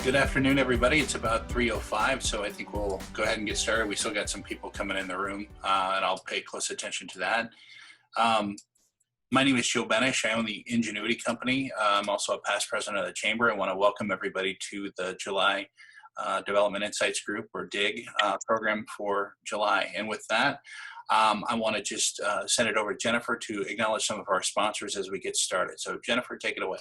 Good afternoon, everybody. It's about 3:05, so I think we'll go ahead and get started. We still got some people coming in the room, and I'll pay close attention to that. My name is Joe Benish. I own the Ingenuity Company. I'm also a past president of the Chamber. I want to welcome everybody to the July Development Insights Group, or DIG, program for July. And with that, I want to just send it over to Jennifer to acknowledge some of our sponsors as we get started. So Jennifer, take it away.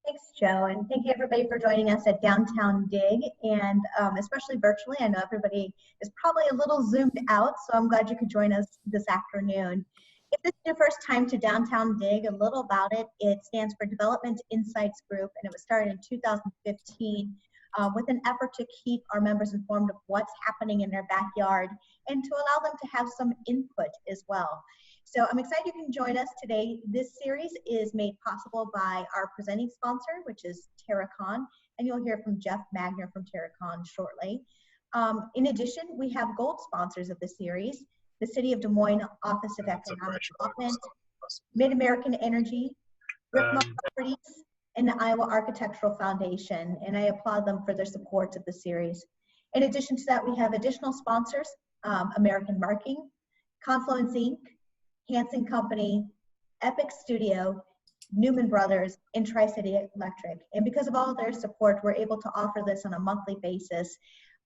Thanks, Joe, and thank you everybody for joining us at Downtown DIG, and especially virtually. I know everybody is probably a little zoomed out, so I'm glad you could join us this afternoon. If this is your first time to Downtown DIG, a little about it. It stands for Development Insights Group, and it was started in 2015 with an effort to keep our members informed of what's happening in their backyard and to allow them to have some input as well. So I'm excited you can join us today. This series is made possible by our presenting sponsor, which is Terracon, and you'll hear from Jeff Magner from Terracon shortly. In addition, we have gold sponsors of the series: the City of Des Moines Office of Economic Development, Mid-American Energy, Rickma Properties, and the Iowa Architectural Foundation, and I applaud them for their support of the series. In addition to that, we have additional sponsors: American Marking, Confluence Inc., Hanson Company, Epic Studio, Newman Brothers, and Tri-City Electric. And because of all of their support, we're able to offer this on a monthly basis.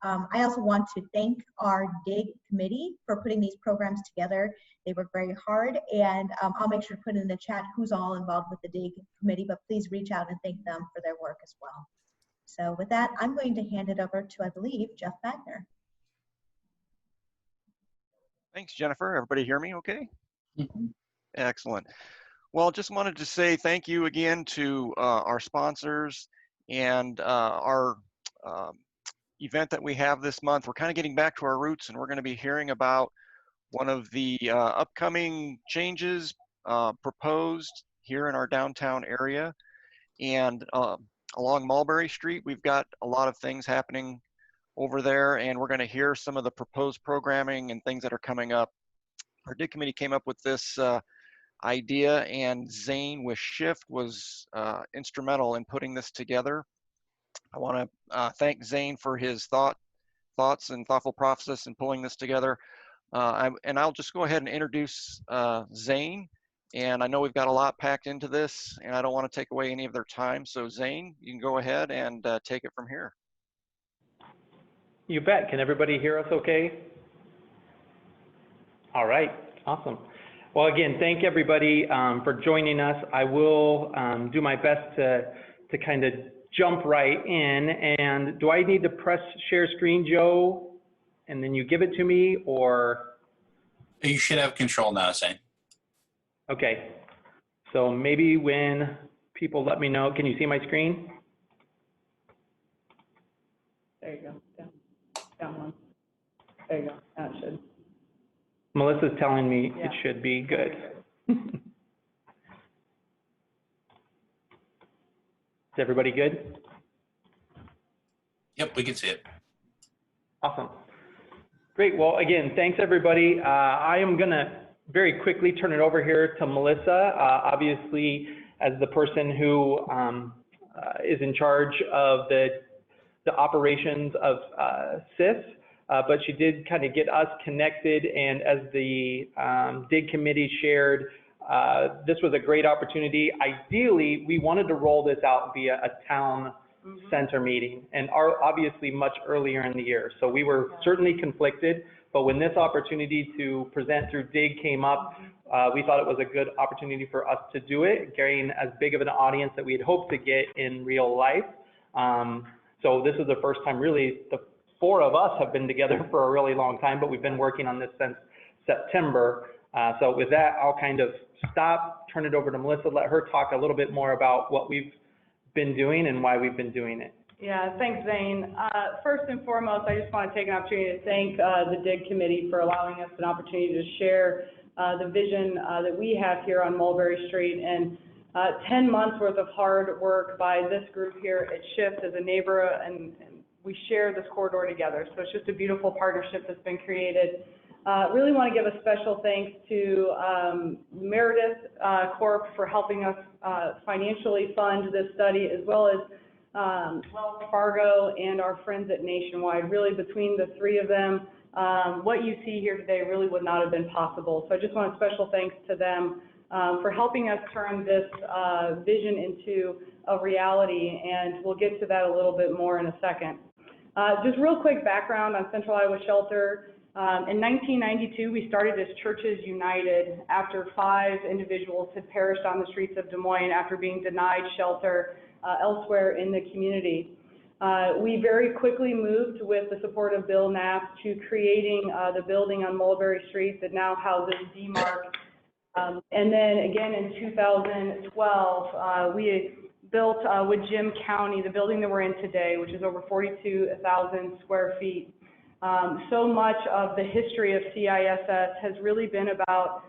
I also want to thank our DIG committee for putting these programs together. They work very hard, and I'll make sure to put in the chat who's all involved with the DIG committee, but please reach out and thank them for their work as well. So with that, I'm going to hand it over to, I believe, Jeff Magner. Thanks, Jennifer. Everybody hear me okay? Mm-hmm. Excellent. Well, just wanted to say thank you again to our sponsors and our event that we have this month. We're kind of getting back to our roots, and we're going to be hearing about one of the upcoming changes proposed here in our downtown area. And along Mulberry Street, we've got a lot of things happening over there, and we're going to hear some of the proposed programming and things that are coming up. Our DIG committee came up with this idea, and Zane with Shift was instrumental in putting this together. I want to thank Zane for his thoughts and thoughtful process in pulling this together. And I'll just go ahead and introduce Zane. And I know we've got a lot packed into this, and I don't want to take away any of their time. So Zane, you can go ahead and take it from here. You bet. Can everybody hear us okay? All right, awesome. Well, again, thank everybody for joining us. I will do my best to kind of jump right in. And do I need to press share screen, Joe, and then you give it to me, or? You should have control now, Zane. Okay, so maybe when people let me know, can you see my screen? There you go, down one. There you go, now it should. Melissa's telling me it should be good. Is everybody good? Yep, we can see it. Awesome. Great. Well, again, thanks everybody. I am going to very quickly turn it over here to Melissa, obviously as the person who is in charge of the operations of CISS. But she did kind of get us connected, and as the DIG committee shared, this was a great opportunity. Ideally, we wanted to roll this out via a town center meeting, and obviously much earlier in the year. So we were certainly conflicted, but when this opportunity to present through DIG came up, we thought it was a good opportunity for us to do it, getting as big of an audience that we had hoped to get in real life. So this is the first time really the four of us have been together for a really long time, but we've been working on this since September. So with that, I'll kind of stop, turn it over to Melissa, let her talk a little bit more about what we've been doing and why we've been doing it. Yeah, thanks, Zane. First and foremost, I just want to take an opportunity to thank the DIG committee for allowing us an opportunity to share the vision that we have here on Mulberry Street, and 10 months worth of hard work by this group here at Shift as a neighbor, and we share this corridor together. So it's just a beautiful partnership that's been created. Really want to give a special thanks to Meredith Corp for helping us financially fund this study, as well as Wells Fargo, and our friends at Nationwide. Really, between the three of them, what you see here today really would not have been possible. So I just want a special thanks to them for helping us turn this vision into a reality, and we'll get to that a little bit more in a second. Just real quick background on Central Iowa Shelter. In 1992, we started as Churches United after 5 individuals had perished on the streets of Des Moines after being denied shelter elsewhere in the community. We very quickly moved with the support of Bill Knapp to creating the building on Mulberry Street that now houses DMARC. And then again in 2012, we built with Jim County the building that we're in today, which is over 42,000 square feet. So much of the history of CISS has really been about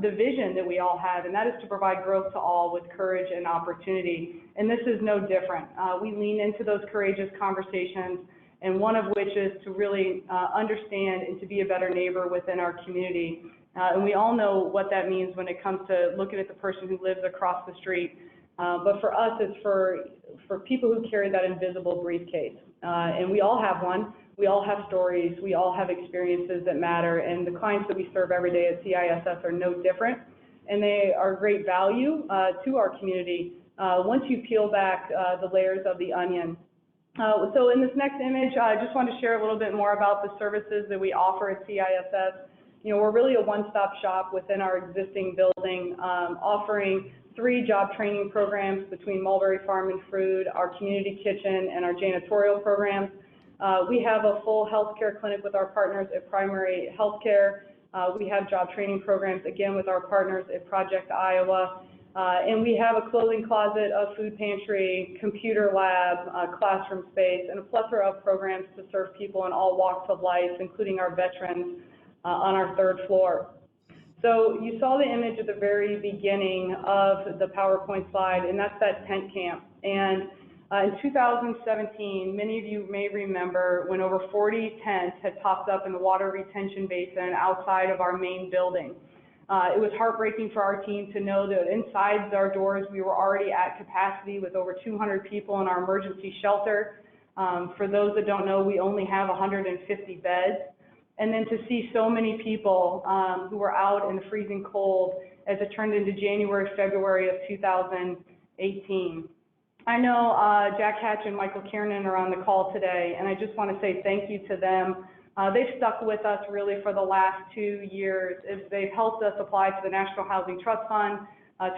the vision that we all have, and that is to provide growth to all with courage and opportunity. And this is no different. We lean into those courageous conversations, and one of which is to really understand and to be a better neighbor within our community. And we all know what that means when it comes to looking at the person who lives across the street. But for us, it's for people who carry that invisible briefcase. And we all have one. We all have stories. We all have experiences that matter. And the clients that we serve every day at CISS are no different. And they are great value to our community once you peel back the layers of the onion. So in this next image, I just want to share a little bit more about the services that we offer at CISS. You know, we're really a one-stop shop within our existing building, offering 3 job training programs between Mulberry Farm and Food, our community kitchen, and our janitorial programs. We have a full healthcare clinic with our partners at Primary Healthcare. We have job training programs, again, with our partners at Project Iowa. And we have a clothing closet, a food pantry, computer lab, classroom space, and a plethora of programs to serve people in all walks of life, including our veterans on our 3rd floor. So you saw the image at the very beginning of the PowerPoint slide, and that's that tent camp. And in 2017, many of you may remember when over 40 tents had popped up in the water retention basin outside of our main building. It was heartbreaking for our team to know that inside our doors, we were already at capacity with over 200 people in our emergency shelter. For those that don't know, we only have 150 beds. And then to see so many people who were out in the freezing cold as it turned into January, February of 2018. I know Jack Hatch and Michael Kiernan are on the call today, and I just want to say thank you to them. They've stuck with us really for the last 2 years. They've helped us apply to the National Housing Trust Fund,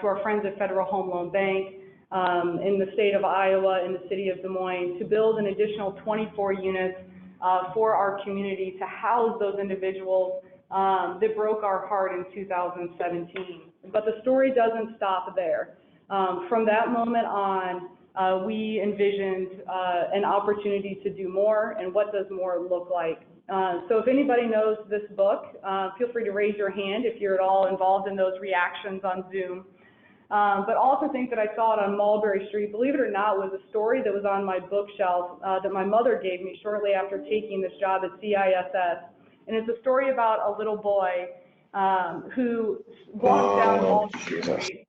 to our friends at Federal Home Loan Bank, in the state of Iowa, in the city of Des Moines, to build an additional 24 units for our community to house those individuals that broke our heart in 2017. But the story doesn't stop there. From that moment on, we envisioned an opportunity to do more, and what does more look like? So if anybody knows this book, feel free to raise your hand if you're at all involved in those reactions on Zoom. But also think that I saw it on Mulberry Street, believe it or not, was a story that was on my bookshelf that my mother gave me shortly after taking this job at CISS. And it's a story about a little boy who walked down Mulberry Street.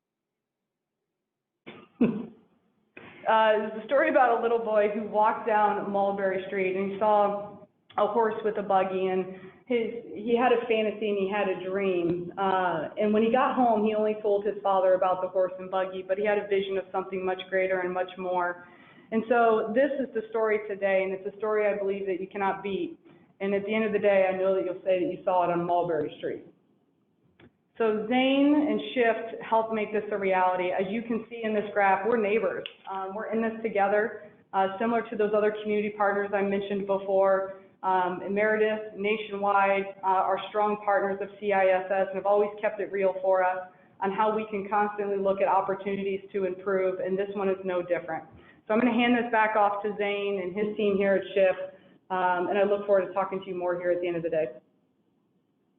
It's a story about a little boy who walked down Mulberry Street and he saw a horse with a buggy, and he had a fantasy and he had a dream. And when he got home, he only told his father about the horse and buggy, but he had a vision of something much greater and much more. And so this is the story today, and it's a story I believe that you cannot beat. And at the end of the day, I know that you'll say that you saw it on Mulberry Street. So Zane and Shift helped make this a reality. As you can see in this graph, we're neighbors. We're in this together, similar to those other community partners I mentioned before. Meredith, Nationwide, are strong partners of CISS and have always kept it real for us on how we can constantly look at opportunities to improve, and this one is no different. So I'm going to hand this back off to Zane and his team here at Shift, and I look forward to talking to you more here at the end of the day.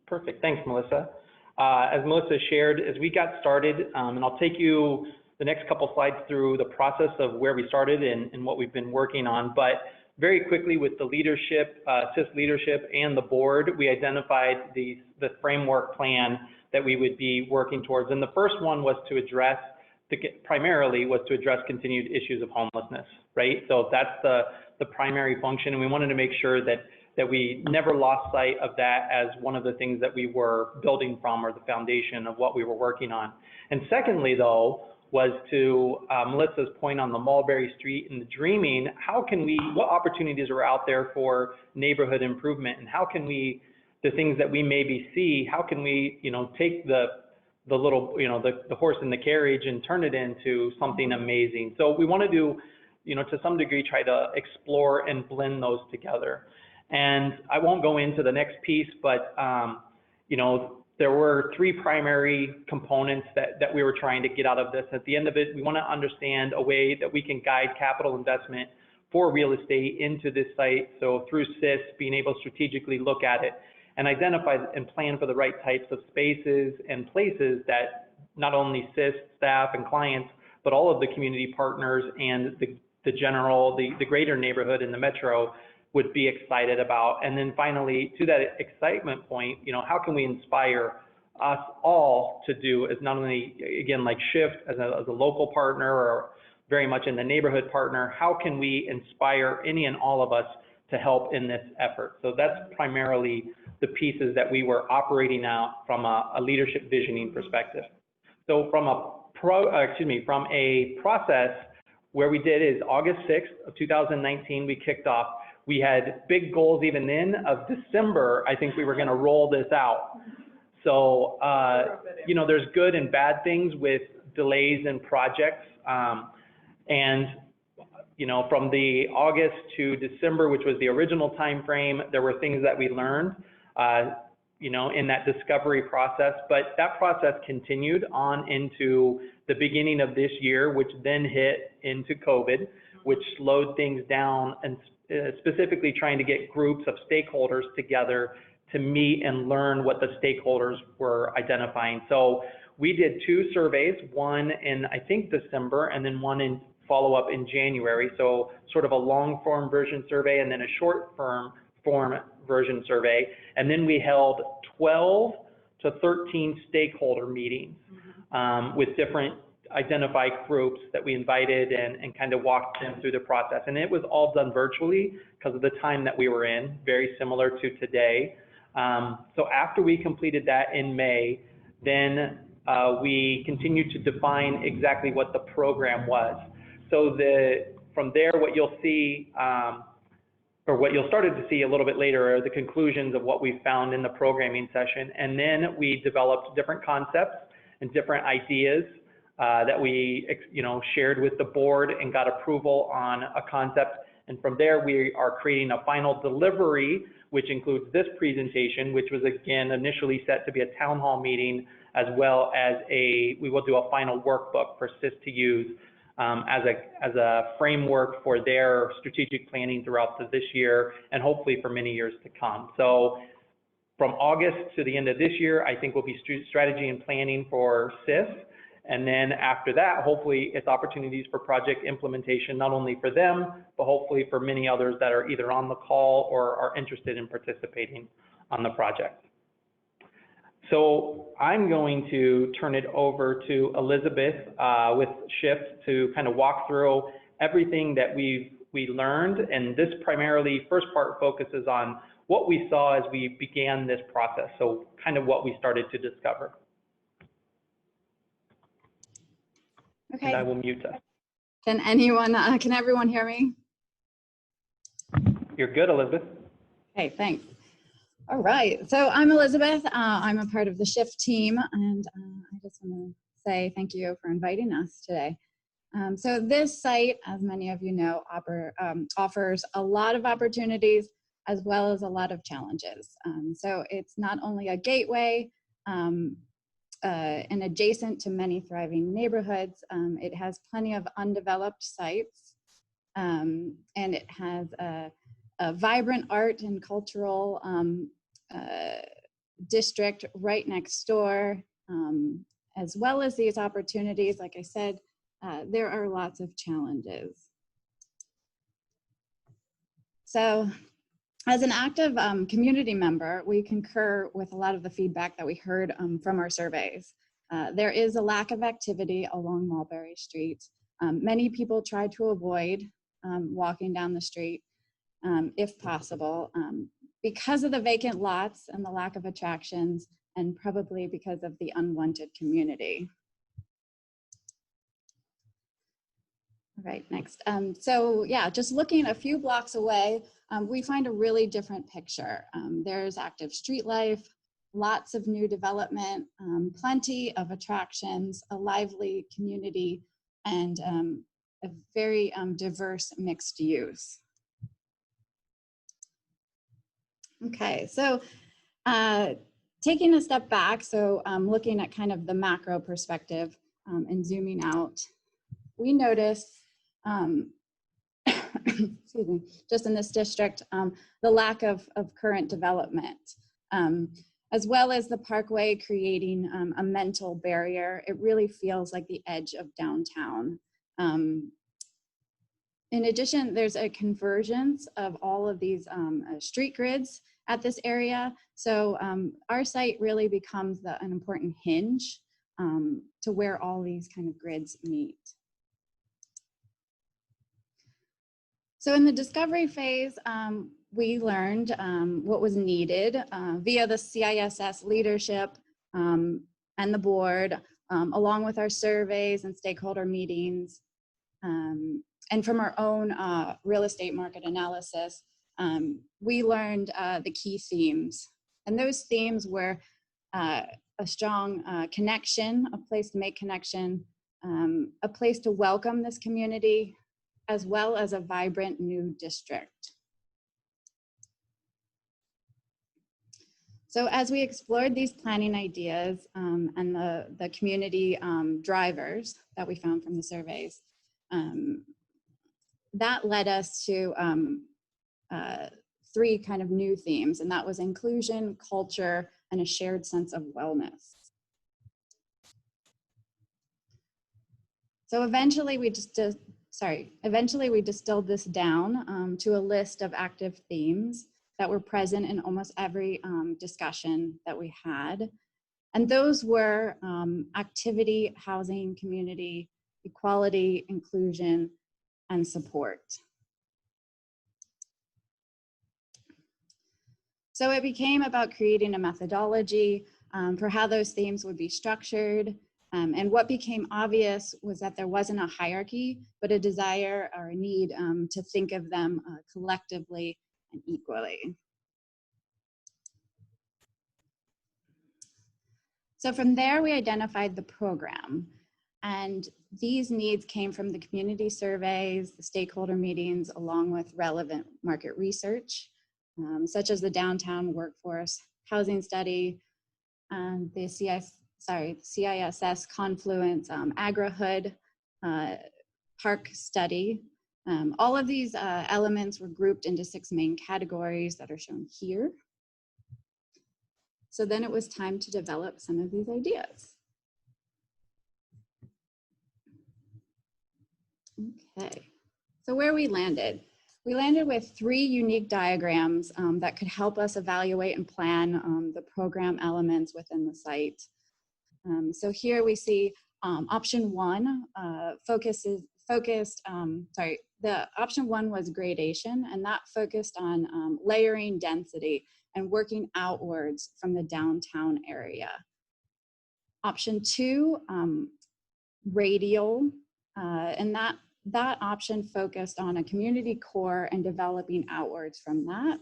Perfect. Thanks, Melissa. As Melissa shared, as we got started, and I'll take you the next couple slides through the process of where we started and what we've been working on, but very quickly with the leadership, CISS leadership and the board, we identified the framework plan that we would be working towards. And the first one was to address primarily was to address continued issues of homelessness, right? So that's the primary function, and we wanted to make sure that we never lost sight of that as one of the things that we were building from, or the foundation of what we were working on. And secondly, though, was to Melissa's point on the Mulberry Street and the dreaming, what opportunities are out there for neighborhood improvement, and how can we, the things that we maybe see, how can we, take the little, the horse in the carriage and turn it into something amazing. So we want to do, to some degree, try to explore and blend those together. And I won't go into the next piece, but, there were three primary components that we were trying to get out of this. At the end of it, we want to understand a way that we can guide capital investment for real estate into this site. So through CISS, being able to strategically look at it and identify and plan for the right types of spaces and places that not only CISS staff and clients, but all of the community partners and the greater neighborhood in the metro would be excited about. And then finally, to that excitement point, how can we inspire us all to do, as not only, again, like Shift as a local partner, or very much in the neighborhood partner, how can we inspire any and all of us to help in this effort? So that's primarily the pieces that we were operating out from a leadership visioning perspective. So from a process, where we did is August 6th of 2019, we kicked off. We had big goals even then of December. I think we were going to roll this out. So, there's good and bad things with delays in projects. And, from the August to December, which was the original time frame, there were things that we learned, in that discovery process. But that process continued on into the beginning of this year, which then hit into COVID, which slowed things down, and specifically trying to get groups of stakeholders together to meet and learn what the stakeholders were identifying. So we did two surveys, one in, I think, December, and then one in follow-up in January. So sort of a long form version survey and then a short form version survey. And then we held 12 to 13 stakeholder meetings with different identified groups that we invited and kind of walked them through the process. And it was all done virtually because of the time that we were in, very similar to today. So after we completed that in May, then we continued to define exactly what the program was. So from there, what you'll see, or what you'll started to see a little bit later, are the conclusions of what we found in the programming session. And then we developed different concepts and different ideas that we, shared with the board and got approval on a concept. And from there, we are creating a final delivery, which includes this presentation, which was again initially set to be a town hall meeting, as well as we will do a final workbook for CISS to use as a framework for their strategic planning throughout this year, and hopefully for many years to come. So from August to the end of this year, I think will be strategy and planning for CISS. And then after that, hopefully it's opportunities for project implementation, not only for them, but hopefully for many others that are either on the call or are interested in participating on the project. So I'm going to turn it over to Elizabeth with Shift to kind of walk through everything that we learned. And this primarily, first part focuses on what we saw as we began this process. So kind of what we started to discover. Okay. And I will mute us. Can everyone hear me? You're good, Elizabeth. Okay, thanks. All right, so I'm Elizabeth. I'm a part of the Shift team, and I just want to say thank you for inviting us today. So this site, as many of you know, offers a lot of opportunities as well as a lot of challenges. So it's not only a gateway and adjacent to many thriving neighborhoods, it has plenty of undeveloped sites, and it has a vibrant art and cultural district right next door, as well as these opportunities. Like I said, there are lots of challenges. So as an active community member, we concur with a lot of the feedback that we heard from our surveys. There is a lack of activity along Mulberry Street. Many people try to avoid walking down the street if possible, because of the vacant lots and the lack of attractions, and probably because of the unwanted community. All right, next. So yeah, just looking a few blocks away, we find a really different picture. There's active street life, lots of new development, plenty of attractions, a lively community, and a very diverse mixed use. Okay, so taking a step back, so looking at kind of the macro perspective and zooming out, we notice, excuse me, just in this district, the lack of current development, as well as the parkway creating a mental barrier. It really feels like the edge of downtown. In addition, there's a convergence of all of these street grids at this area. So our site really becomes an important hinge to where all these kind of grids meet. So in the discovery phase, we learned what was needed via the CISS leadership and the board, along with our surveys and stakeholder meetings. And from our own real estate market analysis, we learned the key themes. And those themes were a strong connection, a place to make connection, a place to welcome this community, as well as a vibrant new district. So as we explored these planning ideas and the community drivers that we found from the surveys, that led us to three kind of new themes, and that was inclusion, culture, and a shared sense of wellness. So eventually we distilled this down to a list of active themes that were present in almost every discussion that we had. And those were activity, housing, community, equality, inclusion, and support. So it became about creating a methodology for how those themes would be structured. And what became obvious was that there wasn't a hierarchy, but a desire or a need to think of them collectively and equally. So from there, we identified the program. And these needs came from the community surveys, the stakeholder meetings, along with relevant market research, such as the downtown workforce housing study, and the CISS Confluence Agri-Hood Park study. All of these elements were grouped into 6 main categories that are shown here. So then it was time to develop some of these ideas. Okay, so where we landed with 3 unique diagrams that could help us evaluate and plan the program elements within the site. So here we see option 1 the option 1 was gradation, and that focused on layering density and working outwards from the downtown area. Option 2, radial, and that option focused on a community core and developing outwards from that.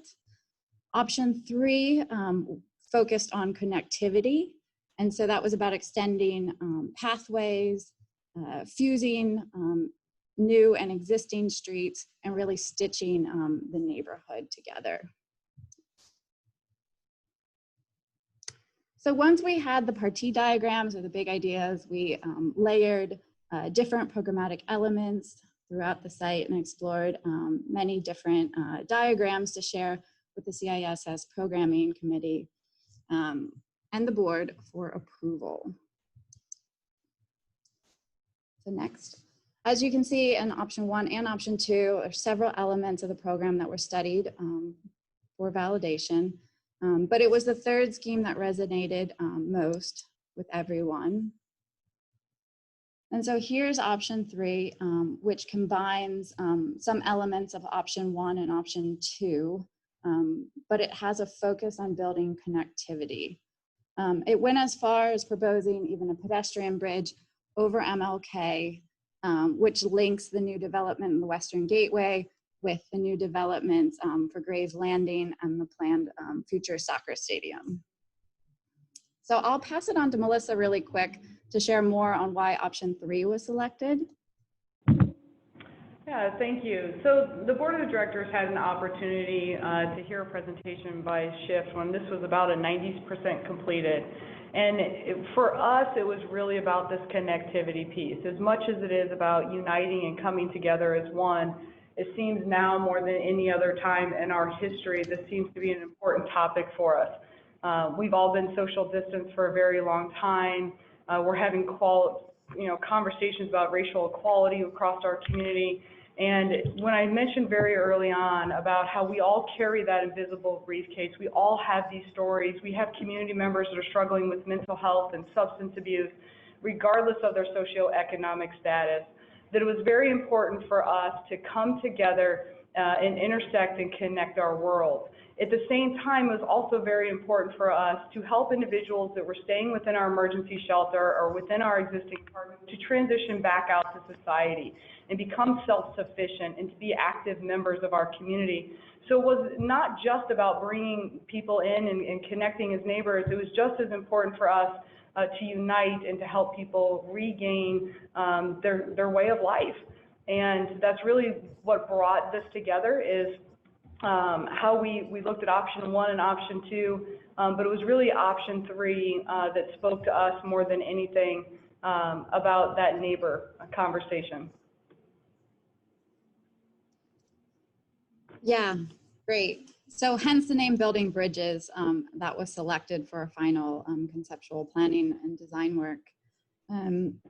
Option 3 focused on connectivity, and so that was about extending pathways, fusing new and existing streets, and really stitching the neighborhood together. So once we had the partie diagrams or the big ideas, we layered different programmatic elements throughout the site and explored many different diagrams to share with the CISS programming committee and the board for approval. So next, as you can see in option 1 and option 2 are several elements of the program that were studied for validation, but it was the third scheme that resonated most, with everyone. And so here's option 3, which combines some elements of option 1 and option 2, but it has a focus on building connectivity. It went as far as proposing even a pedestrian bridge over MLK, which links the new development in the Western Gateway with the new developments for Graves Landing and the planned future soccer stadium. So I'll pass it on to Melissa really quick to share more on why option 3 was selected. Yeah, thank you. So the board of directors had an opportunity to hear a presentation by Shift when this was about a 90% completed. And for us, it was really about this connectivity piece. As much as it is about uniting and coming together as one, it seems now more than any other time in our history, this seems to be an important topic for us. We've all been social distance for a very long time. We're having conversations about racial equality across our community. And when I mentioned very early on about how we all carry that invisible briefcase, we all have these stories. We have community members that are struggling with mental health and substance abuse, regardless of their socioeconomic status, that it was very important for us to come together and intersect and connect our worlds. At the same time, it was also very important for us to help individuals that were staying within our emergency shelter or within our existing apartments to transition back out to society and become self-sufficient and to be active members of our community. So it was not just about bringing people in and connecting as neighbors. It was just as important for us to unite and to help people regain their way of life. And that's really what brought this together, is how we looked at option 1 and option 2, but it was really option 3 that spoke to us more than anything about that neighbor conversation. Yeah, great. So hence the name Building Bridges that was selected for our final conceptual planning and design work.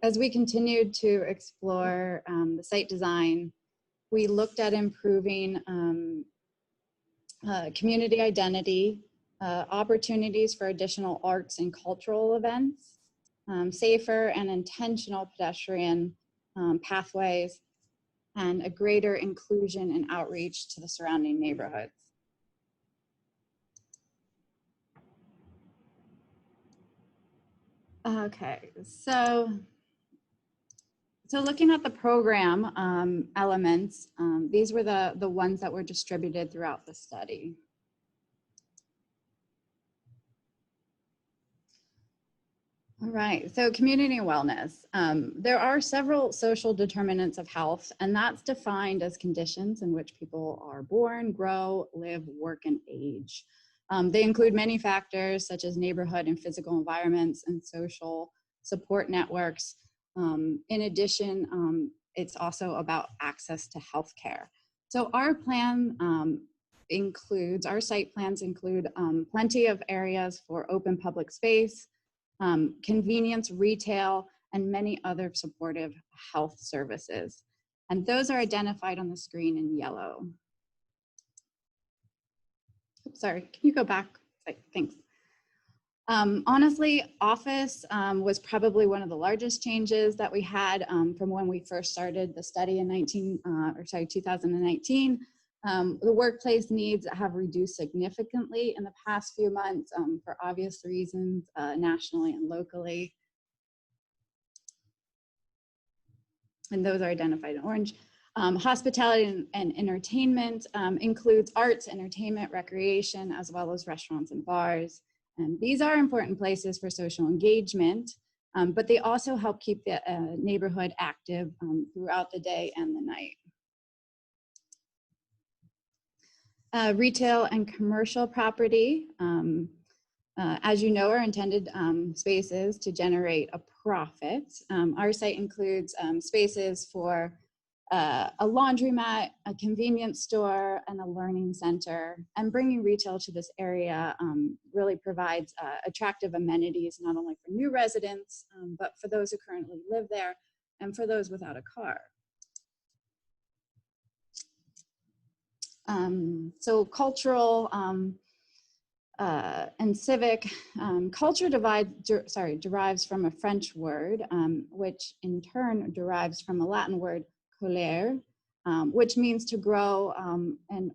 As we continued to explore the site design, we looked at improving community identity, opportunities for additional arts and cultural events, safer and intentional pedestrian pathways, and a greater inclusion and outreach to the surrounding neighborhoods. Okay, so looking at the program elements, these were the ones that were distributed throughout the study. All right, so community wellness. There are several social determinants of health, and that's defined as conditions in which people are born, grow, live, work, and age. They include many factors such as neighborhood and physical environments and social support networks. In addition, it's also about access to healthcare. So our plan our site plans include plenty of areas for open public space, convenience, retail, and many other supportive health services. And those are identified on the screen in yellow. Oops, sorry, can you go back? Thanks. Honestly, office was probably one of the largest changes that we had from when we first started the study in 2019. The workplace needs have reduced significantly in the past few months for obvious reasons, nationally and locally. And those are identified in orange. Hospitality and entertainment includes arts, entertainment, recreation, as well as restaurants and bars. And these are important places for social engagement, but they also help keep the neighborhood active throughout the day and the night. Retail and commercial property, as you know, are intended spaces to generate a profit. Our site includes spaces for a laundromat, a convenience store, and a learning center. And bringing retail to this area really provides attractive amenities, not only for new residents, but for those who currently live there and for those without a car. So cultural and civic culture derives from a French word, which in turn derives from a Latin word, colere, which means to grow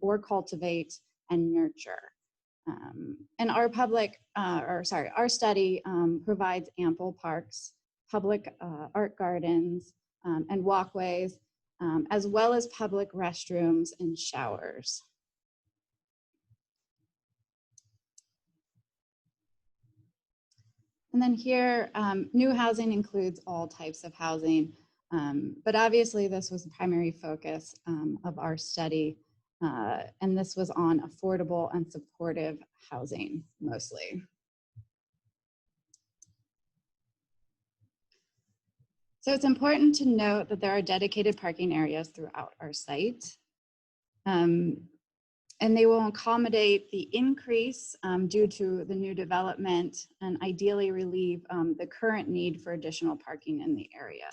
or cultivate and nurture. And our our study provides ample parks, public art gardens, and walkways, as well as public restrooms and showers. And then here, new housing includes all types of housing, but obviously this was the primary focus of our study, and this was on affordable and supportive housing mostly. So it's important to note that there are dedicated parking areas throughout our site. And they will accommodate the increase due to the new development and ideally relieve the current need for additional parking in the area.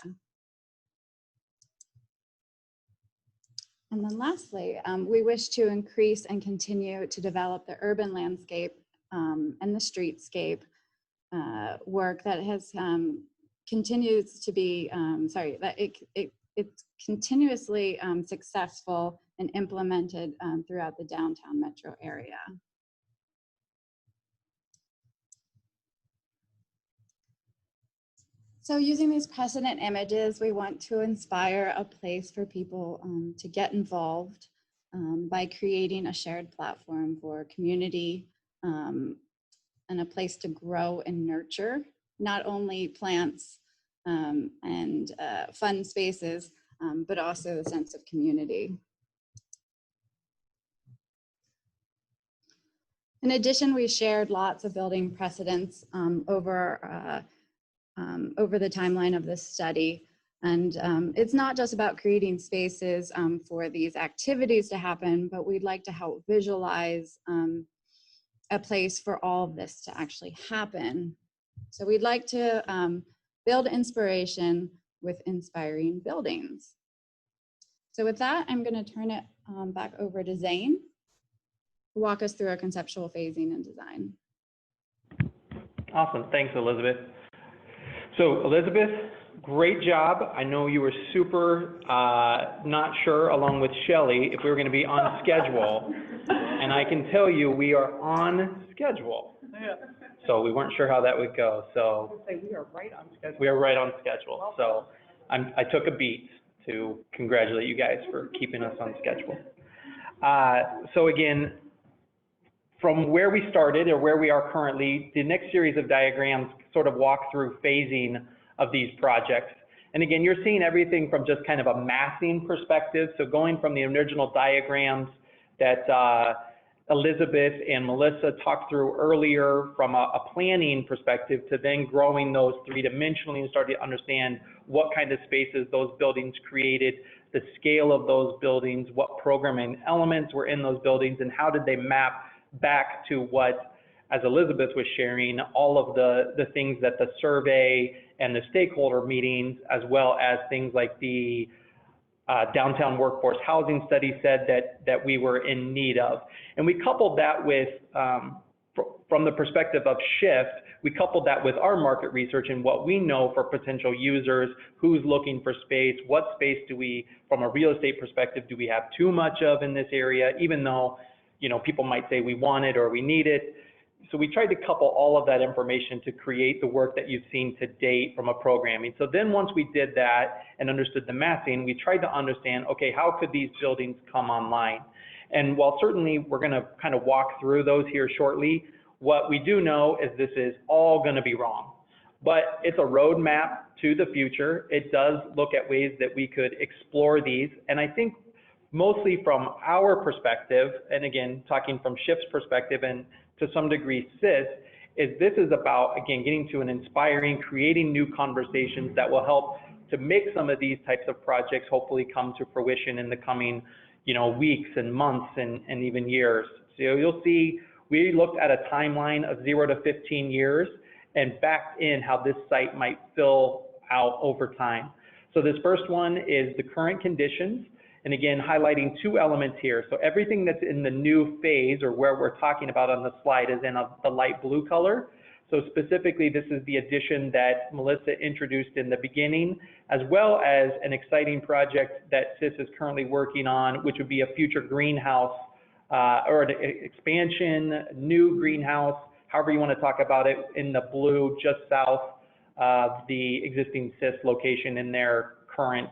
And then lastly, we wish to increase and continue to develop the urban landscape and the streetscape work that has continues to be, it's continuously successful and implemented throughout the downtown metro area. So using these precedent images, we want to inspire a place for people to get involved by creating a shared platform for community and a place to grow and nurture, not only plants and fun spaces, but also the sense of community. In addition, we shared lots of building precedents over the timeline of this study. And it's not just about creating spaces for these activities to happen, but we'd like to help visualize a place for all of this to actually happen. So we'd like to build inspiration with inspiring buildings. So with that, I'm going to turn it back over to Zane to walk us through our conceptual phasing and design. Awesome. Thanks, Elizabeth. So Elizabeth, great job. I know you were super not sure, along with Shelly, if we were going to be on schedule. And I can tell you we are on schedule. Yeah. So we weren't sure how that would go. So We are right on schedule. we are right on schedule. So I took a beat to congratulate you guys for keeping us on schedule. So again, from where we started or where we are currently, the next series of diagrams sort of walk through phasing of these projects. And again, you're seeing everything from just kind of a massing perspective. So going from the original diagrams that Elizabeth and Melissa talked through earlier from a planning perspective, to then growing those three-dimensionally and starting to understand what kind of spaces those buildings created, the scale of those buildings, what programming elements were in those buildings, and how did they map back to what, as Elizabeth was sharing, all of the things that the survey and the stakeholder meetings, as well as things like the downtown workforce housing study said that we were in need of. And we coupled that with, from the perspective of shift, we coupled that with our market research and what we know for potential users, who's looking for space, what space do we, from a real estate perspective, do we have too much of in this area, even though, you know, people might say we want it or we need it. So we tried to couple all of that information to create the work that you've seen to date from a programming. So then once we did that and understood the mapping, we tried to understand, okay, how could these buildings come online? And while certainly we're going to kind of walk through those here shortly, what we do know is this is all going to be wrong. But it's a roadmap to the future. It does look at ways that we could explore these. And I think mostly from our perspective, and again, talking from Shift's perspective and to some degree CISS, is this is about, again, getting to an inspiring, creating new conversations that will help to make some of these types of projects hopefully come to fruition in the coming, you know, weeks and months and even years. So you'll see, we looked at a timeline of 0 to 15 years and backed in how this site might fill out over time. So this first one is the current conditions. And again, highlighting two elements here. So everything that's in the new phase, or where we're talking about on the slide, is in the light blue color. So specifically, this is the addition that Melissa introduced in the beginning, as well as an exciting project that CISS is currently working on, which would be a future greenhouse or an expansion, new greenhouse, however you want to talk about it, in the blue just south of the existing CISS location in their current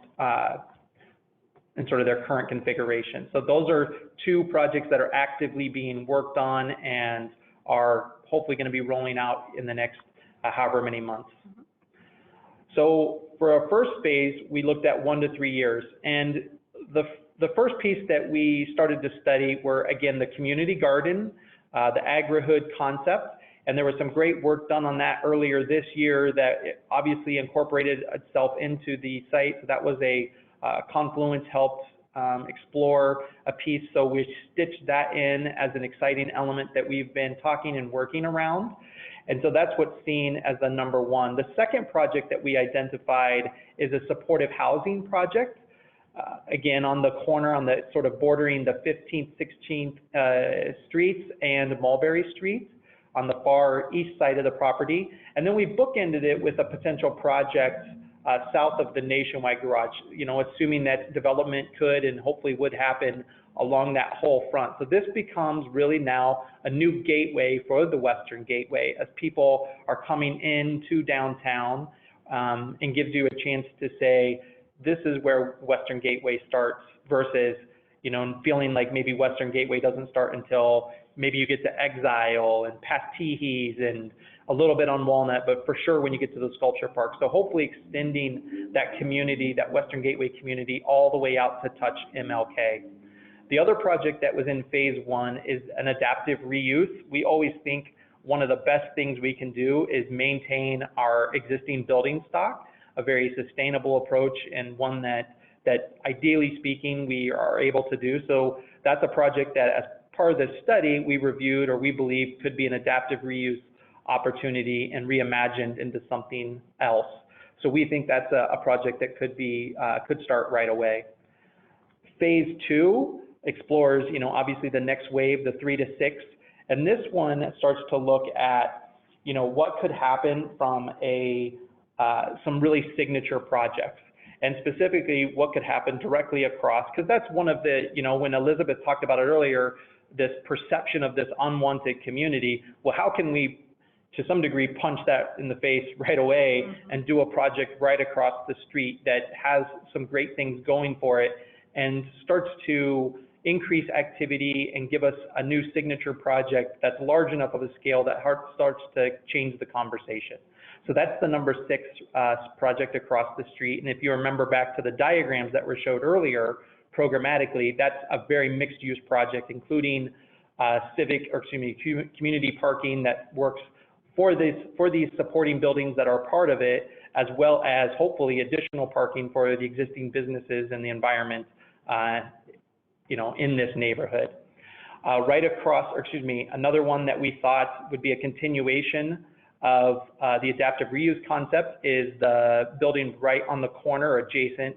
current configuration. So those are two projects that are actively being worked on and are hopefully going to be rolling out in the next however many months. So for our first phase, we looked at 1 to 3 years. And the first piece that we started to study were, again, the community garden, the agri-hood concept. And there was some great work done on that earlier this year that obviously incorporated itself into the site. So that was a Confluence helped explore a piece. So we stitched that in as an exciting element that we've been talking and working around. And so that's what's seen as the number one. The second project that we identified is a supportive housing project. Again, on the corner, on the sort of bordering the 15th, 16th streets and Mulberry Street on the far east side of the property. And then we bookended it with a potential project south of the Nationwide Garage, you know, assuming that development could and hopefully would happen along that whole front. So this becomes really now a new gateway for the Western Gateway as people are coming into downtown, and gives you a chance to say, this is where Western Gateway starts versus, you know, feeling like maybe Western Gateway doesn't start until maybe you get to Exile and past Teehees and a little bit on Walnut, but for sure when you get to the sculpture park. So hopefully extending that community, that Western Gateway community, all the way out to touch MLK. The other project that was in phase one is an adaptive reuse. We always think one of the best things we can do is maintain our existing building stock, a very sustainable approach, and one that ideally speaking, we are able to do. So that's a project that as part of this study, we reviewed, or we believe could be an adaptive reuse opportunity and reimagined into something else. So we think that's a project that could start right away. Phase two explores, you know, obviously the next wave, the 3 to 6, and this one starts to look at, you know, what could happen from some really signature projects, and specifically what could happen directly across, because that's one of the, you know, when Elizabeth talked about it earlier, this perception of this unwanted community. Well, how can we, to some degree, punch that in the face right away and do a project right across the street that has some great things going for it and starts to increase activity and give us a new signature project that's large enough of a scale that starts to change the conversation. So that's the number 6 project across the street. And if you remember back to the diagrams that were showed earlier, programmatically, that's a very mixed use project, including community parking that works for these supporting buildings that are part of it, as well as hopefully additional parking for the existing businesses and the environment, you know, in this neighborhood. Right across, another one that we thought would be a continuation of the adaptive reuse concept is the building right on the corner adjacent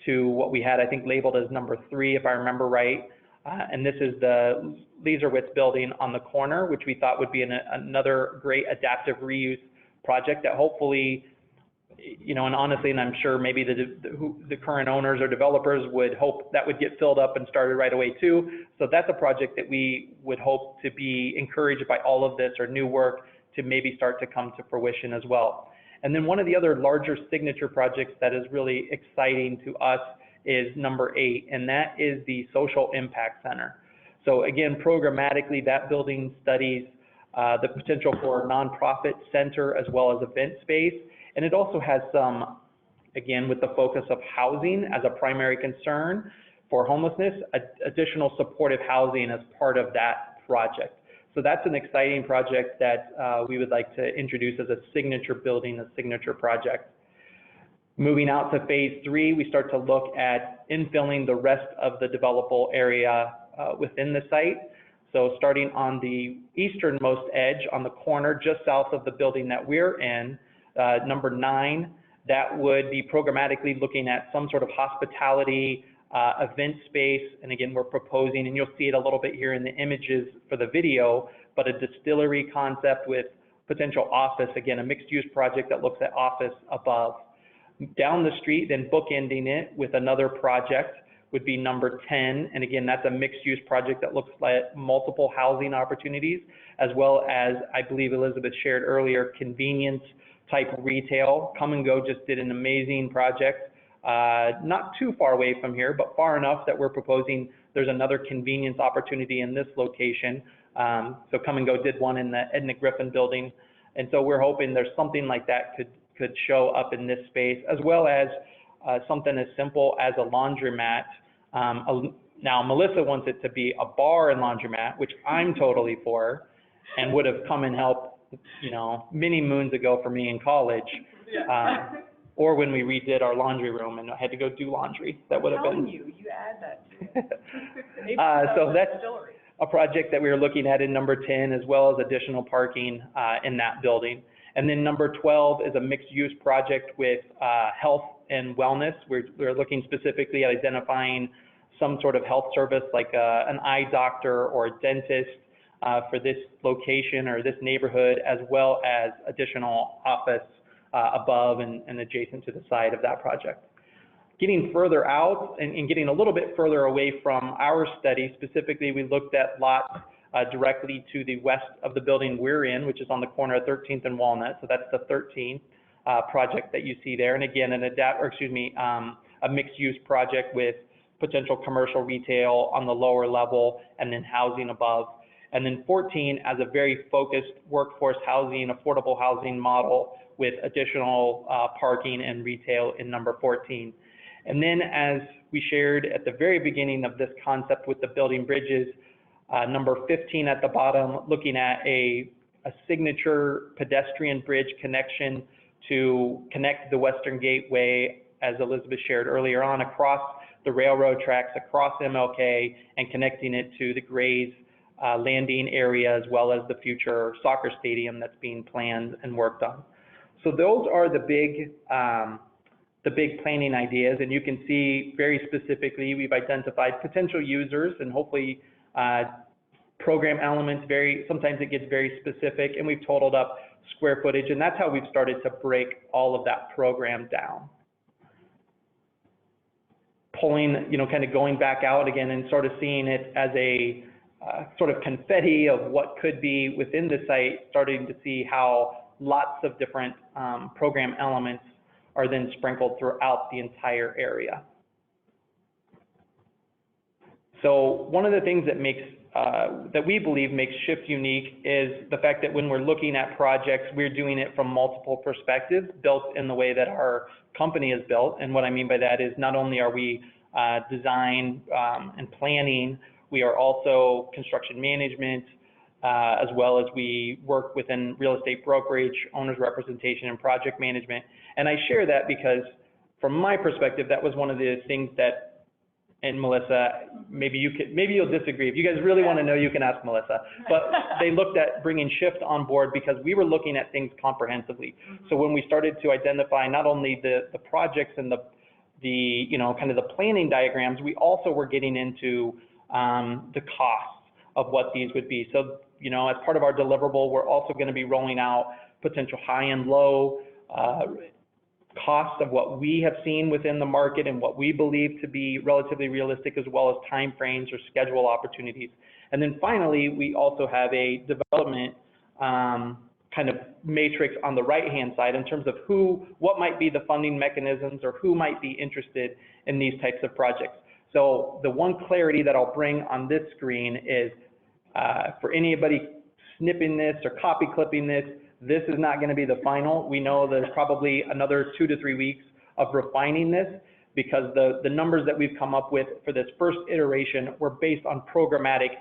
to what we had, I think, labeled as number 3, if I remember right. And this is the Leserwitz building on the corner, which we thought would be another great adaptive reuse project that hopefully, you know, and honestly, and I'm sure maybe the current owners or developers would hope that would get filled up and started right away too. So that's a project that we would hope to be encouraged by all of this or new work to maybe start to come to fruition as well. And then one of the other larger signature projects that is really exciting to us is number 8, and that is the Social Impact Center. So again, programmatically, that building studies the potential for a nonprofit center as well as event space. And it also has some, again, with the focus of housing as a primary concern for homelessness, additional supportive housing as part of that project. So that's an exciting project that we would like to introduce as a signature building, a signature project. Moving out to phase 3, we start to look at infilling the rest of the developable area within the site. So starting on the easternmost edge on the corner, just south of the building that we're in, number 9, that would be programmatically looking at some sort of hospitality event space. And again, we're proposing, and you'll see it a little bit here in the images for the video, but a distillery concept with potential office, again, a mixed use project that looks at office above. Down the street, then bookending it with another project would be number 10. And again, that's a mixed use project that looks at multiple housing opportunities, as well as, I believe Elizabeth shared earlier, convenience type retail. Come and Go just did an amazing project, not too far away from here, but far enough that we're proposing there's another convenience opportunity in this location. So Come and Go did one in the Edna Griffin building. And so we're hoping there's something like that could show up in this space, as well as something as simple as a laundromat. Now, Melissa wants it to be a bar and laundromat, which I'm totally for, and would have come and helped, you know, many moons ago for me in college, or when we redid our laundry room and I had to go do laundry. That would have been. You add that to it. So that's a project that we were looking at in number 10, as well as additional parking in that building. And then number 12 is a mixed use project with health and wellness. We're looking specifically at identifying some sort of health service like an eye doctor or a dentist for this location or this neighborhood, as well as additional office above and adjacent to the side of that project. Getting further out and getting a little bit further away from our study, specifically we looked at lots directly to the west of the building we're in, which is on the corner of 13th and Walnut. So that's the 13th project that you see there. And again, a mixed use project with potential commercial retail on the lower level and then housing above. And then 14 as a very focused workforce housing, affordable housing model with additional parking and retail in number 14. And then as we shared at the very beginning of this concept with the building bridges, number 15 at the bottom, looking at a signature pedestrian bridge connection to connect the Western Gateway, as Elizabeth shared earlier on, across the railroad tracks, across MLK, and connecting it to the Grays landing area, as well as the future soccer stadium that's being planned and worked on. So those are the big planning ideas, and you can see very specifically we've identified potential users and hopefully program elements. Sometimes it gets very specific, and we've totaled up square footage, and that's how we've started to break all of that program down. Pulling, you know, kind of going back out again and sort of seeing it as a sort of confetti of what could be within the site, starting to see how lots of different program elements are then sprinkled throughout the entire area. So one of the things that makes, that we believe makes Shift unique is the fact that when we're looking at projects, we're doing it from multiple perspectives, built in the way that our company is built. And what I mean by that is not only are we design and planning, we are also construction management, as well as we work within real estate brokerage, owner's representation, and project management. And I share that because from my perspective, that was one of the things that, and Melissa, maybe you'll disagree. If you guys really want to know, you can ask Melissa. But they looked at bringing Shift on board because we were looking at things comprehensively. So when we started to identify not only the projects and the you know, kind of the planning diagrams, we also were getting into the costs of what these would be. So, you know, as part of our deliverable, we're also going to be rolling out potential high and low costs of what we have seen within the market and what we believe to be relatively realistic, as well as timeframes or schedule opportunities. And then finally, we also have a development kind of matrix on the right-hand side in terms of what might be the funding mechanisms or who might be interested in these types of projects. So the one clarity that I'll bring on this screen is for anybody snipping this or copy clipping this, this is not going to be the final. We know there's probably another 2 to 3 weeks of refining this, because the numbers that we've come up with for this first iteration were based on programmatic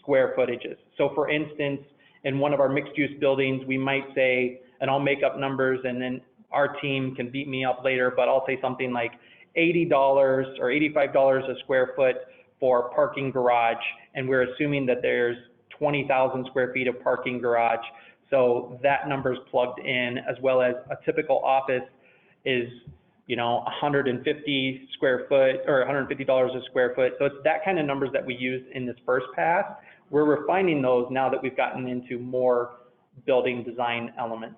square footages. So for instance, in one of our mixed use buildings, we might say, and I'll make up numbers and then our team can beat me up later, but I'll say something like $80 or $85 a square foot for parking garage. And we're assuming that there's 20,000 square feet of parking garage. So that number is plugged in, as well as a typical office is you know, 150 square foot or $150 a square foot. So it's that kind of numbers that we used in this first pass. We're refining those now that we've gotten into more building design elements.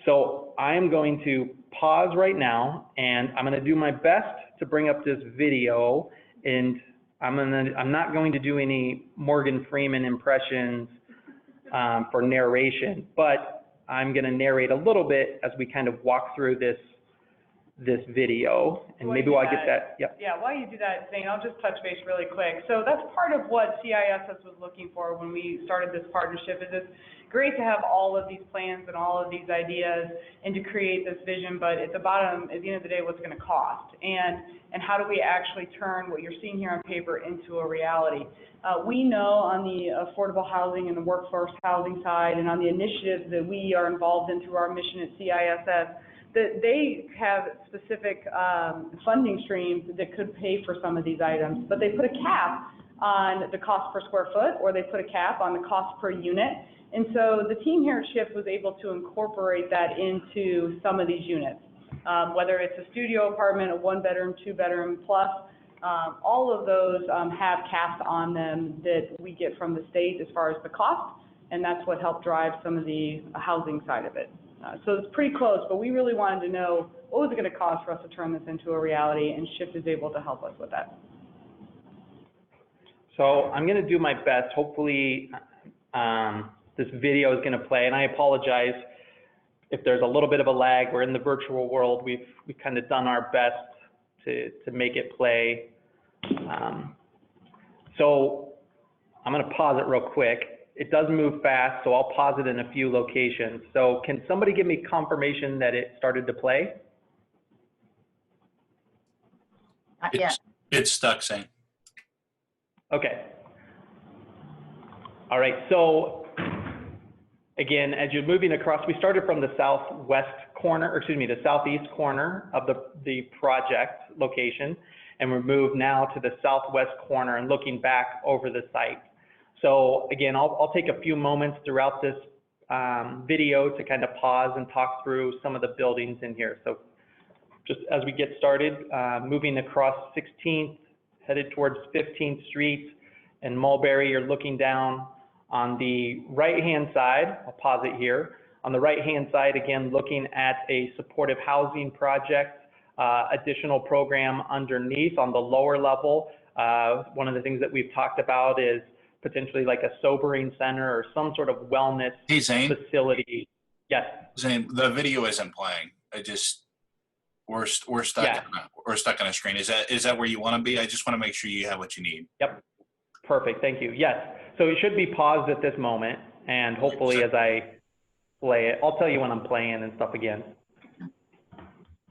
So I'm going to pause right now, and I'm going to do my best to bring up this video, and I'm not going to do any Morgan Freeman impressions for narration, but I'm going to narrate a little bit as we kind of walk through this video, and maybe while I get that, yep. Yeah, while you do that, Zane, I'll just touch base really quick. So that's part of what CISS was looking for when we started this partnership. Is it's great to have all of these plans and all of these ideas and to create this vision, but at the bottom, at the end of the day, what's going to cost, and how do we actually turn what you're seeing here on paper into a reality? We know on the affordable housing and the workforce housing side, and on the initiatives that we are involved in through our mission at CISS, that they have specific funding streams that could pay for some of these items, but they put a cap on the cost per square foot, or they put a cap on the cost per unit. And so the team here at Shift was able to incorporate that into some of these units, whether it's a studio apartment, a 1-bedroom, 2-bedroom plus, all of those have caps on them that we get from the state as far as the cost, and that's what helped drive some of the housing side of it. So it's pretty close, but we really wanted to know what was it going to cost for us to turn this into a reality, and Shift is able to help us with that. So I'm going to do my best. Hopefully this video is going to play, and I apologize if there's a little bit of a lag. We're in the virtual world. We've kind of done our best to make it play. So I'm going to pause it real quick. It does move fast, so I'll pause it in a few locations. So can somebody give me confirmation that it started to play? Not yet. It's stuck, Zane. Okay. All right, so again, as you're moving across, we started from the southwest corner, or excuse me, the southeast corner of the project location, and we're moved now to the southwest corner and looking back over the site. So again, I'll take a few moments throughout this video to kind of pause and talk through some of the buildings in here. So just as we get started, moving across 16th, headed towards 15th Street and Mulberry, you're looking down on the right-hand side. I'll pause it here. On the right-hand side, again, looking at a supportive housing project, additional program underneath on the lower level. One of the things that we've talked about is potentially like a sobering center or some sort of wellness facility. Yes. Zane, the video isn't playing. We're stuck. Yeah. We're stuck on a screen. Is that where you want to be? I just want to make sure you have what you need. Yep. Perfect. Thank you. Yes. So it should be paused at this moment, and hopefully as I play it, I'll tell you when I'm playing and stuff again.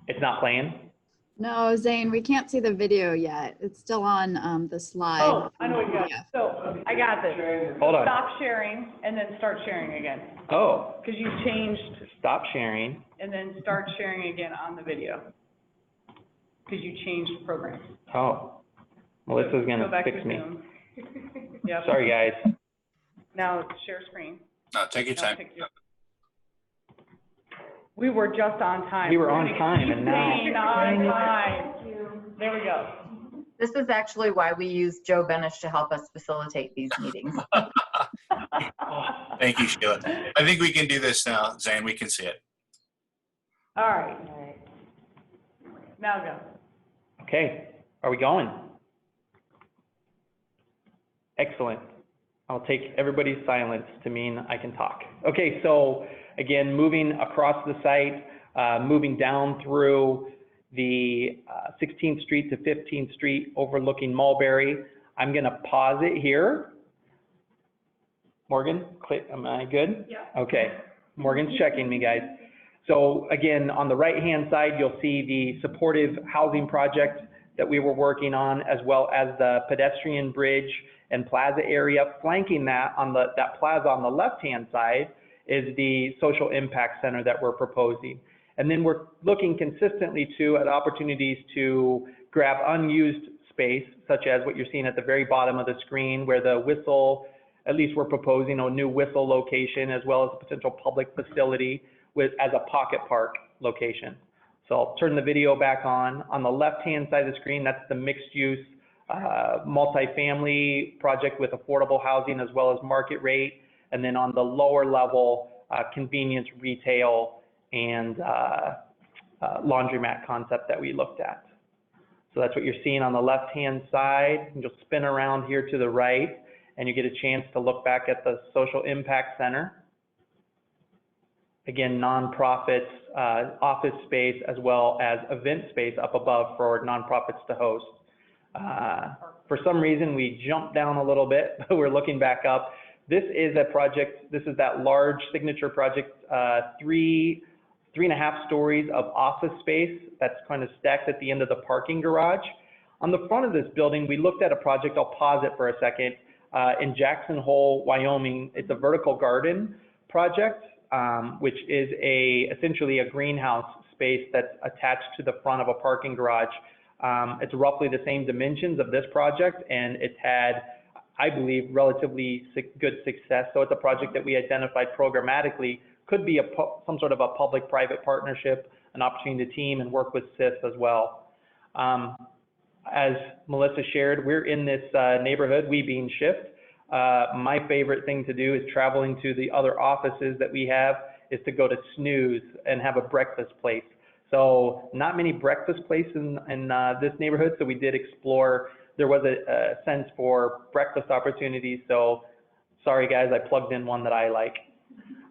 It's not playing? No, Zane, we can't see the video yet. It's still on the slide. Oh, I know what you got. So I got this. Hold on. Stop sharing and then start sharing again. Oh. Because you changed Stop sharing. and then start sharing again on the video. Because you changed programs. Oh. Melissa's going Go to back fix to me. Zoom. Yep. Sorry, guys. Now share screen. No, take your Now time. We were just on time. We were on time, and now. Staying on time. There we go. This is actually why we use Joe Benish to help us facilitate these meetings. Thank you, Sheila. I think we can do this now, Zane. We can see it. All right. Now go. Okay. Are we going? Excellent. I'll take everybody's silence to mean I can talk. Okay, so again, moving across the site, moving down through the 16th Street to 15th Street, overlooking Mulberry. I'm going to pause it here. Morgan, click. Am I good? Yeah. Okay. Morgan's checking me, guys. So again, on the right-hand side, you'll see the supportive housing project that we were working on, as well as the pedestrian bridge and plaza area. Flanking that on that plaza on the left-hand side is the social impact center that we're proposing. And then we're looking consistently at opportunities to grab unused space, such as what you're seeing at the very bottom of the screen, where the whistle, at least we're proposing a new whistle location, as well as a potential public facility as a pocket park location. So I'll turn the video back on. On the left-hand side of the screen, that's the mixed-use multifamily project with affordable housing as well as market rate. And then on the lower level, convenience retail and laundromat concept that we looked at. So that's what you're seeing on the left-hand side. And you'll spin around here to the right, and you get a chance to look back at the Social Impact Center. Again, nonprofits, office space, as well as event space up above for nonprofits to host. For some reason, we jumped down a little bit, but we're looking back up. This is a project, this is that large signature project, 3.5 stories of office space that's kind of stacked at the end of the parking garage. On the front of this building, we looked at a project, I'll pause it for a second, in Jackson Hole, Wyoming. It's a vertical garden project, which is essentially a greenhouse space that's attached to the front of a parking garage. It's roughly the same dimensions of this project, and it's had, I believe, relatively good success. So it's a project that we identified programmatically, could be some sort of a public-private partnership, an opportunity to team and work with CISS as well. As Melissa shared, we're in this neighborhood, we being Shift. My favorite thing to do is traveling to the other offices that we have is to go to Snooze and have a breakfast place. So not many breakfast places in this neighborhood, so we did explore. There was a sense for breakfast opportunities, so sorry guys, I plugged in one that I like.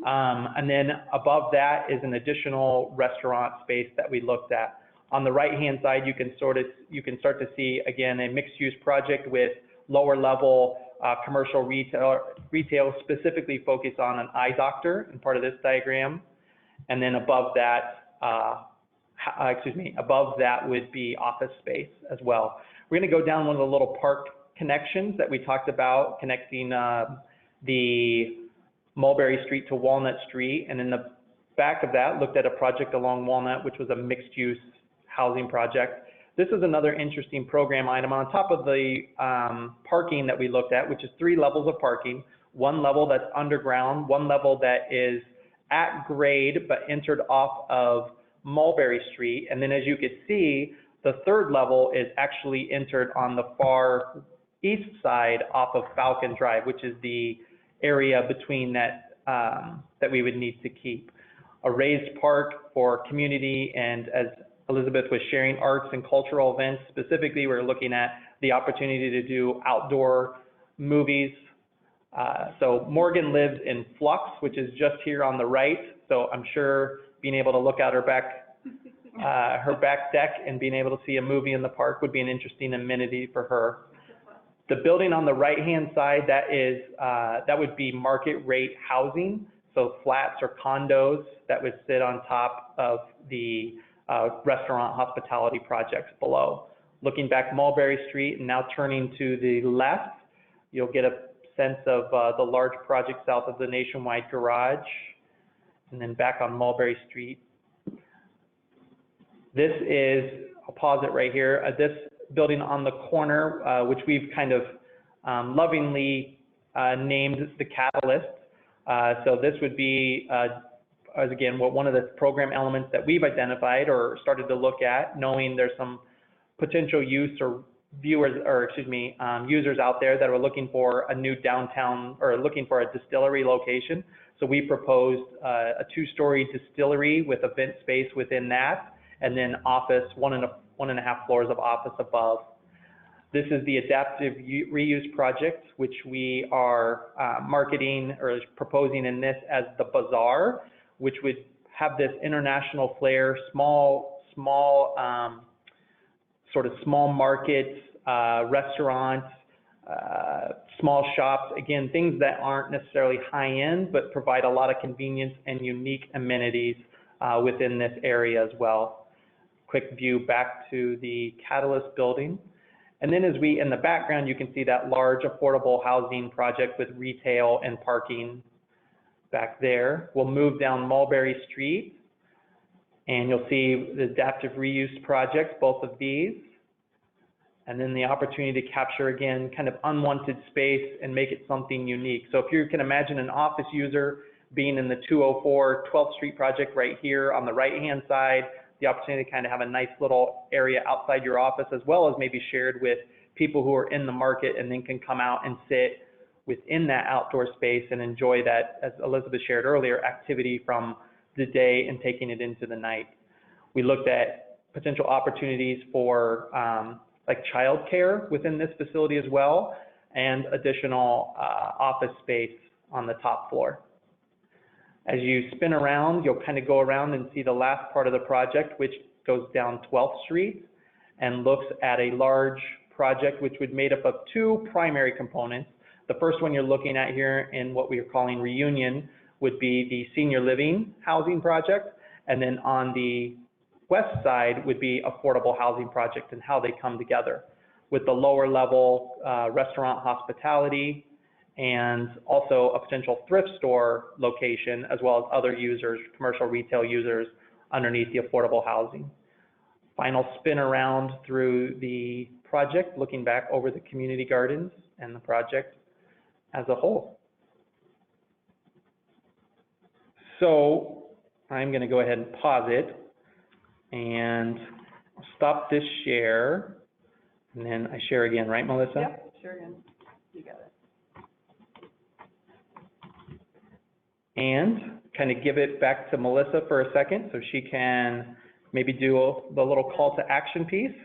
And then above that is an additional restaurant space that we looked at. On the right-hand side, you can start to see, again, a mixed-use project with lower level commercial retail specifically focused on an eye doctor in part of this diagram. And then above that, above that would be office space as well. We're going to go down one of the little park connections that we talked about, connecting the Mulberry Street to Walnut Street. And in the back of that, looked at a project along Walnut, which was a mixed-use housing project. This is another interesting program item on top of the parking that we looked at, which is 3 levels of parking, one level that's underground, one level that is at grade but entered off of Mulberry Street. And then as you could see, the 3rd level is actually entered on the far east side off of Falcon Drive, which is the area between that that we would need to keep. A raised park for community, and as Elizabeth was sharing, arts and cultural events. Specifically, we're looking at the opportunity to do outdoor movies. So Morgan lives in Flux, which is just here on the right. So I'm sure being able to look out her back deck and being able to see a movie in the park would be an interesting amenity for her. The building on the right-hand side, that would be market rate housing. So flats or condos that would sit on top of the restaurant hospitality projects below. Looking back Mulberry Street and now turning to the left, you'll get a sense of the large project south of the Nationwide Garage, and then back on Mulberry Street. This is, I'll pause it right here, this building on the corner, which we've kind of lovingly named the Catalyst. So this would be, as again, one of the program elements that we've identified or started to look at, knowing there's some potential use or viewers, or excuse me, users out there that are looking for a new downtown or looking for a distillery location. So we proposed a 2-story distillery with event space within that, and then office, 1.5 floors of office above. This is the adaptive reuse project, which we are marketing or proposing in this as the Bazaar, which would have this international flair, small sort of small markets, restaurants, small shops, again, things that aren't necessarily high-end, but provide a lot of convenience and unique amenities within this area as well. Quick view back to the Catalyst building. And then as in the background, you can see that large affordable housing project with retail and parking back there. We'll move down Mulberry Street, and you'll see the adaptive reuse projects, both of these. And then the opportunity to capture, again, kind of unwanted space and make it something unique. So if you can imagine an office user being in the 204 12th Street project right here on the right-hand side, the opportunity to kind of have a nice little area outside your office, as well as maybe shared with people who are in the market, and then can come out and sit within that outdoor space and enjoy that, as Elizabeth shared earlier, activity from the day and taking it into the night. We looked at potential opportunities for like childcare within this facility as well, and additional office space on the top floor. As you spin around, you'll kind of go around and see the last part of the project, which goes down 12th Street and looks at a large project which would made up of two primary components. The first one you're looking at here in what we are calling Reunion would be the senior living housing project, and then on the west side would be affordable housing project, and how they come together with the lower level restaurant hospitality, and also a potential thrift store location, as well as other users, commercial retail users underneath the affordable housing. Final spin around through the project, looking back over the community gardens and the project as a whole. So I'm going to go ahead and pause it and stop this share, and then I share again, right, Melissa? Yep, sure again. You got it. And kind of give it back to Melissa for a second so she can maybe do the little call to action piece.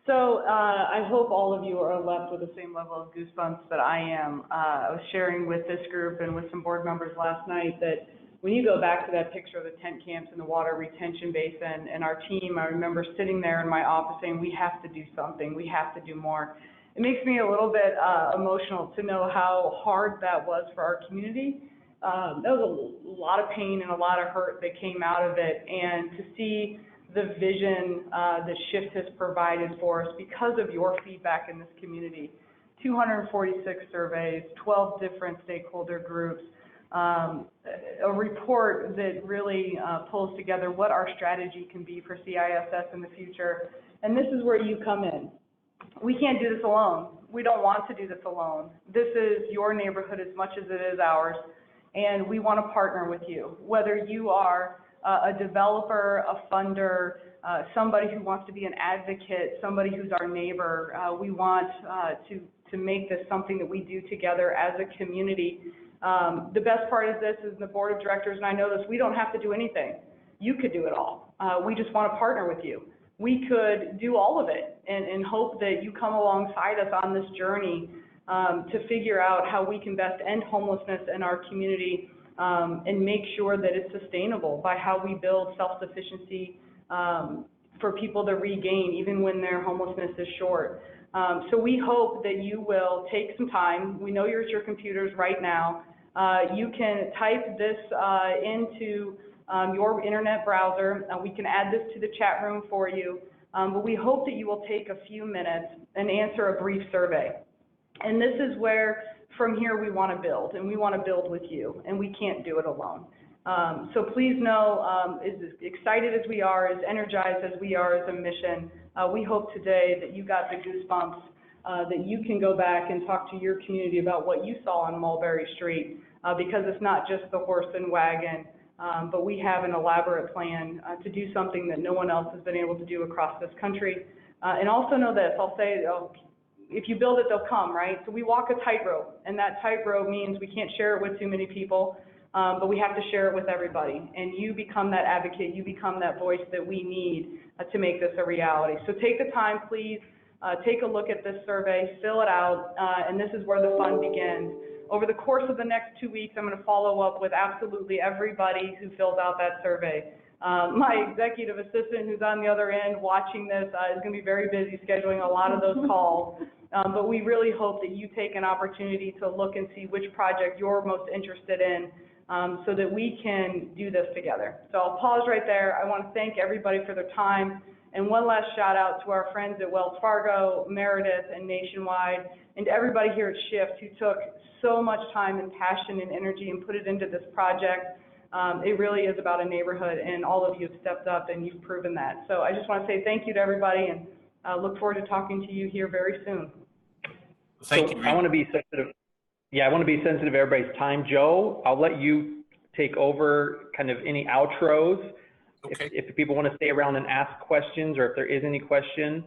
So I hope all of you are left with the same level of goosebumps that I am. I was sharing with this group and with some board members last night that when you go back to that picture of the tent camps and the water retention basin and our team, I remember sitting there in my office saying, we have to do something, we have to do more. It makes me a little bit emotional to know how hard that was for our community. That was a lot of pain and a lot of hurt that came out of it, and to see the vision that Shift has provided for us because of your feedback in this community. 246 surveys, 12 different stakeholder groups, a report that really pulls together what our strategy can be for CISS in the future. And this is where you come in. We can't do this alone. We don't want to do this alone. This is your neighborhood as much as it is ours, and we want to partner with you. Whether you are a developer, a funder, somebody who wants to be an advocate, somebody who's our neighbor, we want to make this something that we do together as a community. The best part of this is the board of directors, and I know this, we don't have to do anything. You could do it all. We just want to partner with you. We could do all of it and hope that you come alongside us on this journey to figure out how we can best end homelessness in our community and make sure that it's sustainable by how we build self-sufficiency for people to regain even when their homelessness is short. So we hope that you will take some time. We know you're at your computers right now. You can type this into your internet browser. We can add this to the chat room for you. But we hope that you will take a few minutes and answer a brief survey. And this is where, from here, we want to build, and we want to build with you, and we can't do it alone. So please know, as excited as we are, as energized as we are as a mission, we hope today that you got the goosebumps, that you can go back and talk to your community about what you saw on Mulberry Street, because it's not just the horse and wagon, but we have an elaborate plan to do something that no one else has been able to do across this country. And also know this, I'll say, if you build it, they'll come, right? So we walk a tightrope, and that tightrope means we can't share it with too many people, but we have to share it with everybody. And you become that advocate, you become that voice that we need to make this a reality. So take the time, please, take a look at this survey, fill it out, and this is where the fun begins. Over the course of the next 2 weeks, I'm going to follow up with absolutely everybody who fills out that survey. My executive assistant, who's on the other end watching this, is going to be very busy scheduling a lot of those calls. But we really hope that you take an opportunity to look and see which project you're most interested in, so that we can do this together. So I'll pause right there. I want to thank everybody for their time. And one last shout out to our friends at Wells Fargo, Meredith, and Nationwide, and to everybody here at Shift who took so much time and passion and energy and put it into this project. It really is about a neighborhood, and all of you have stepped up and you've proven that. So I just want to say thank you to everybody, and look forward to talking to you here very soon. Thank you. I want to be sensitive. Yeah, I want to be sensitive to everybody's time. Joe, I'll let you take over kind of any outros. Okay. If people want to stay around and ask questions, or if there is any question,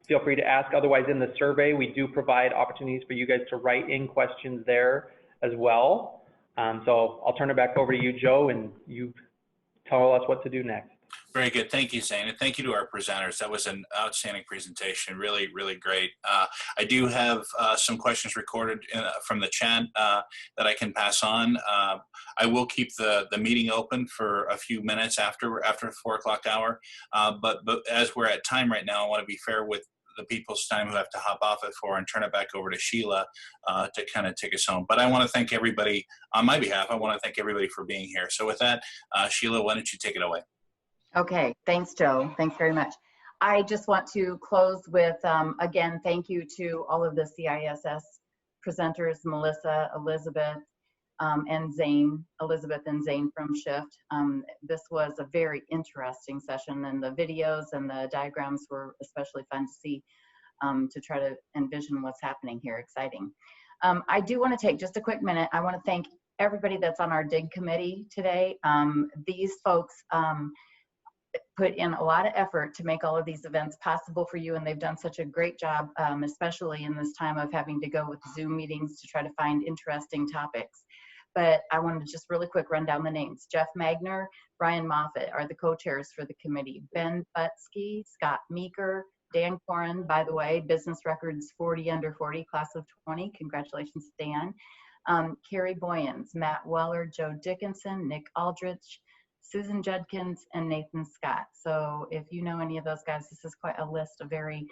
feel free to ask. Otherwise, in the survey, we do provide opportunities for you guys to write in questions there as well. So I'll turn it back over to you, Joe, and you tell us what to do next. Very good. Thank you, Zane. And thank you to our presenters. That was an outstanding presentation. Really, really great. I do have some questions recorded from the chat that I can pass on. I will keep the meeting open for a few minutes after the 4 o'clock hour. But as we're at time right now, I want to be fair with the people's time who have to hop off at 4 and turn it back over to Sheila to kind of take us home. But I want to thank everybody on my behalf. I want to thank everybody for being here. So with that, Sheila, why don't you take it away? Okay, thanks, Joe. Thanks very much. I just want to close with, again, thank you to all of the CISS presenters, Melissa, Elizabeth, and Zane, Elizabeth and Zane from Shift. This was a very interesting session, and the videos and the diagrams were especially fun to see, to try to envision what's happening here. Exciting. I do want to take just a quick minute. I want to thank everybody that's on our DIG committee today. These folks put in a lot of effort to make all of these events possible for you, and they've done such a great job, especially in this time of having to go with Zoom meetings to try to find interesting topics. But I wanted to just really quick run down the names. Jeff Magner, Brian Moffitt are the co-chairs for the committee. Ben Butsky, Scott Meeker, Dan Corin, by the way, Business Records 40 under 40, class of 20. Congratulations, Dan. Carrie Boyens, Matt Weller, Joe Dickinson, Nick Aldrich, Susan Judkins, and Nathan Scott. So if you know any of those guys, this is quite a list, a very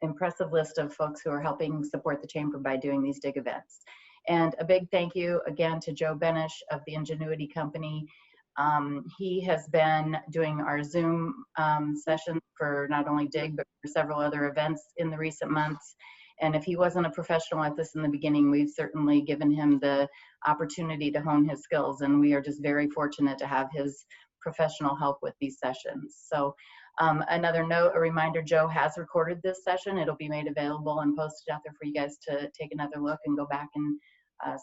impressive list of folks who are helping support the chamber by doing these DIG events. And a big thank you again to Joe Benish of the Ingenuity Company. He has been doing our Zoom sessions for not only DIG, but for several other events in the recent months. And if he wasn't a professional at this in the beginning, we've certainly given him the opportunity to hone his skills. And we are just very fortunate to have his professional help with these sessions. So another note, a reminder, Joe has recorded this session. It'll be made available and posted out there for you guys to take another look and go back and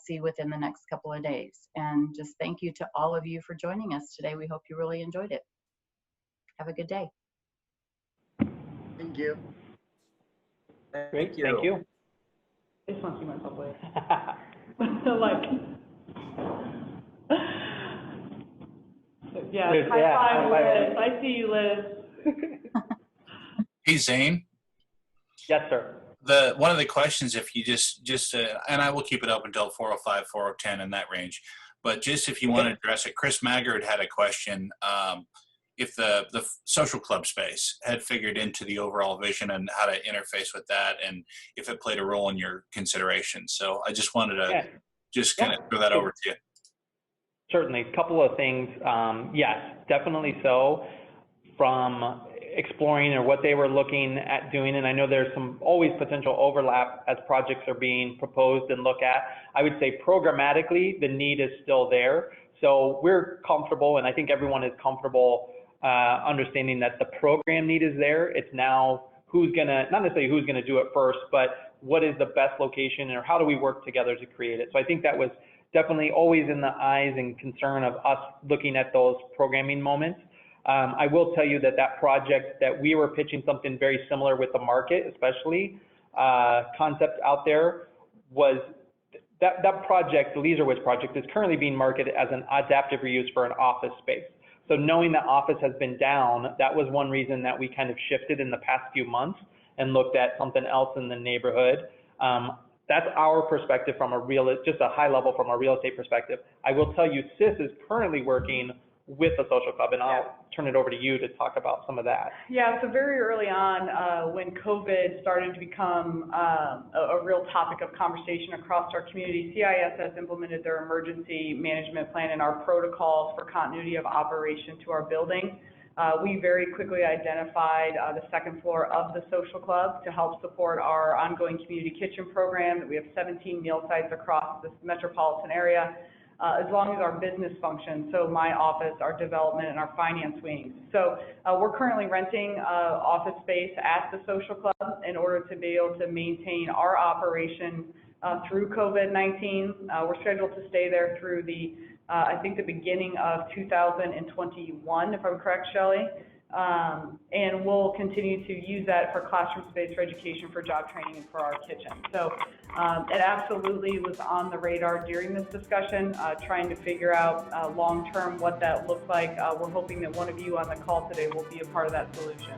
see within the next couple of days. And just thank you to all of you for joining us today. We hope you really enjoyed it. Have a good day. Thank you. Great, thank you. I just want to see myself later. Like, yeah, Liz, high yeah, five, high five. Liz. I see you, Liz. Hey, Zane. Yes, sir. One of the questions, if you just and I will keep it up until 4:05, 4:10 in that range, but just if you want to address it, Chris Maggard had a question. If the social club space had figured into the overall vision and how to interface with that, and if it played a role in your consideration. So I just wanted to just kind of throw that over to you. Certainly, a couple of things. Yes, definitely so. From exploring or what they were looking at doing, and I know there's some always potential overlap as projects are being proposed and looked at. I would say programmatically, the need is still there. So we're comfortable, and I think everyone is comfortable understanding that the program need is there. It's now who's gonna, not necessarily who's gonna do it first, but what is the best location, or how do we work together to create it? So I think that was definitely always in the eyes and concern of us looking at those programming moments. I will tell you that that project that we were pitching something very similar with the market, especially concept out there, was that project, the Leisure project, is currently being marketed as an adaptive reuse for an office space. So knowing that office has been down, that was one reason that we kind of shifted in the past few months and looked at something else in the neighborhood. That's our perspective from just a high level from a real estate perspective. I will tell you, CISS is currently working with the social club, and I'll turn it over to you to talk about some of that. Yeah, so very early on, when COVID started to become a real topic of conversation across our community, CISS implemented their emergency management plan and our protocols for continuity of operation to our building. We very quickly identified the second floor of the social club to help support our ongoing community kitchen program. We have 17 meal sites across this metropolitan area, as long as our business functions, so my office, our development, and our finance wings. So we're currently renting office space at the social club in order to be able to maintain our operation through COVID-19. We're scheduled to stay there through the I think the beginning of 2021, if I'm correct, Shelley. And we'll continue to use that for classroom space, for education, for job training, and for our kitchen. So it absolutely was on the radar during this discussion, trying to figure out long-term what that looks like. We're hoping that one of you on the call today will be a part of that solution.